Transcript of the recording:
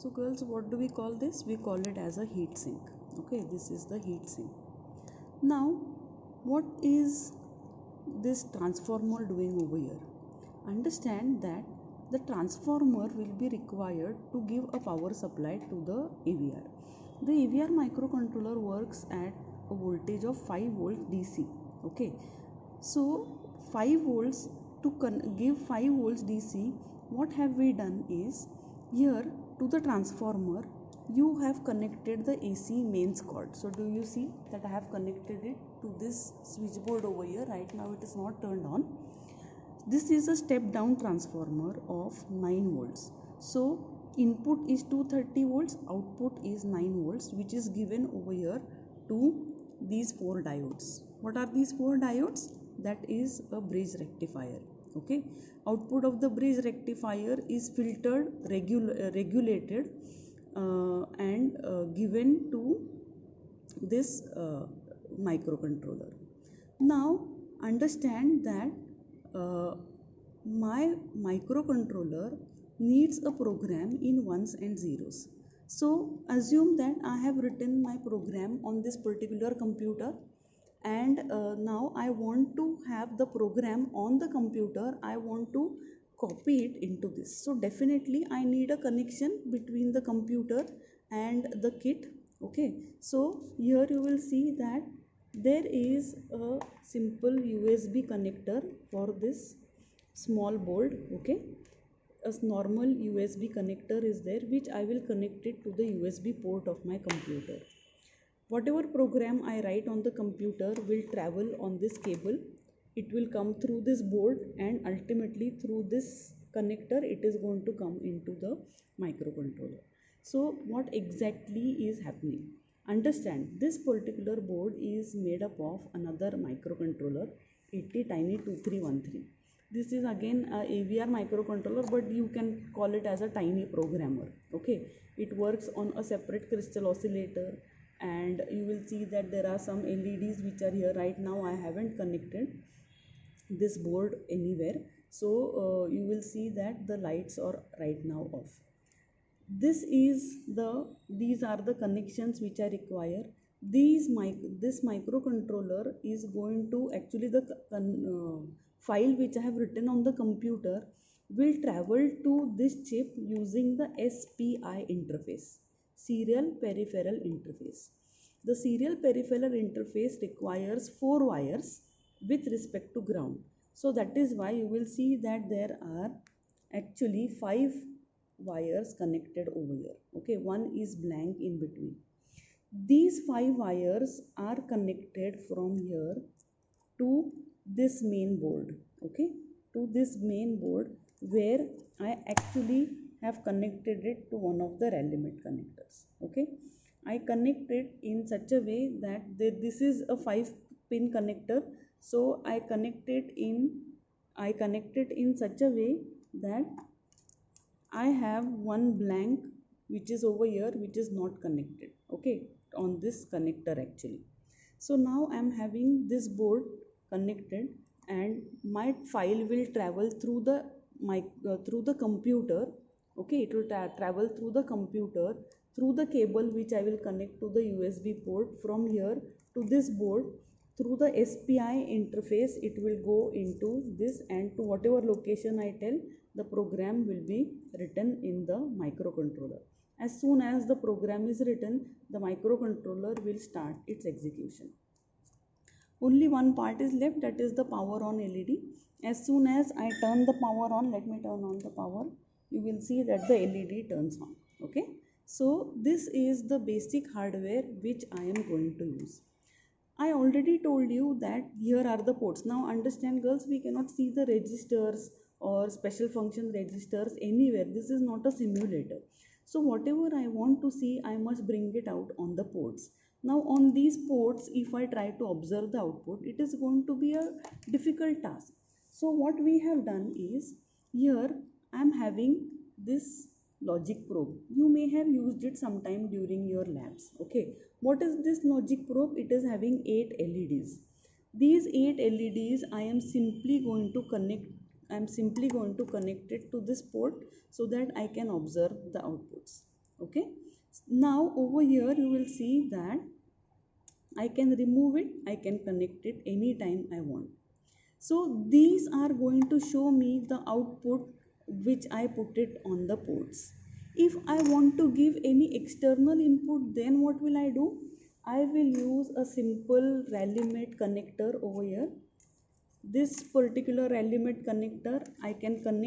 So girls, what do we call this? We call it as a heat sink. Okay, this is the heat sink. Now, what is this transformer doing over here? Understand that the transformer will be required to give a power supply to the AVR. The AVR microcontroller works at a voltage of 5 volts DC. Okay, so 5 volts to give 5 volts DC, what have we done is, here to the transformer you have connected the AC mains cord. So do you see that I have connected it to this switchboard over here? Right now it is not turned on. This is a step down transformer of 9 volts. So input is 230 volts, output is 9 volts, which is given over here to these 4 diodes. What are these 4 diodes? That is a bridge rectifier. Okay, output of the bridge rectifier is filtered, regulated and given to this microcontroller. Now understand that my microcontroller needs a program in ones and zeros. So assume that I have written my program on this particular computer, and now I want to have the program on the computer. I want to copy it into this. So definitely I need a connection between the computer and the kit. Okay, so here you will see that there is a simple USB connector for this small board. Okay, a normal USB connector is there, which I will connect it to the USB port of my computer. Whatever program I write on the computer will travel on this cable. It will come through this board, and ultimately through this connector it is going to come into the microcontroller. So what exactly is happening? Understand, this particular board is made up of another microcontroller, ATtiny2313. This is again a AVR microcontroller, but you can call it as a tiny programmer. Okay, it works on a separate crystal oscillator, and you will see that there are some LEDs which are here. Right now I haven't connected this board anywhere, so you will see that the lights are right now off. These are the connections which I require. This microcontroller is going to actually the file which I have written on the computer will travel to this chip using the SPI interface, serial peripheral interface. The serial peripheral interface requires 4 wires with respect to ground. So that is why you will see that there are actually 5 wires connected over here. Okay, one is blank in between. These 5 wires are connected from here to this main board. Okay, to this main board, where I actually have connected it to one of the Relimate connectors. Okay, I connect it in such a way that this is a 5-pin connector. So I connect it in such a way that I have one blank which is over here, which is not connected. Okay, on this connector actually. So now I am having this board connected, and my file will travel through the computer. Okay, it will travel through the computer through the cable which I will connect to the USB port from here to this board. Through the SPI interface it will go into this, and to whatever location I tell, the program will be written in the microcontroller. As soon as the program is written, the microcontroller will start its execution. Only one part is left, that is the power on LED. As soon as I turn the power on, let me turn on the power, you will see that the LED turns on. Okay, so this is the basic hardware which I am going to use. I already told you that here are the ports. Now understand girls, we cannot see the registers or special function registers anywhere. This is not a simulator. So whatever I want to see, I must bring it out on the ports. Now on these ports, if I try to observe the output, it is going to be a difficult task. So what we have done is, here I am having this logic probe. You may have used it sometime during your labs. Okay, what is this logic probe? It is having 8 LEDs. These 8 LEDs I am simply going to connect it to this port so that I can observe the outputs. Okay, now over here you will see that I can remove it, I can connect it anytime I want. So these are going to show me the output which I put it on the ports. If I want to give any external input, then what will I do? I will use a simple Rallymet connector over here. This particular Rallymet connector I can connect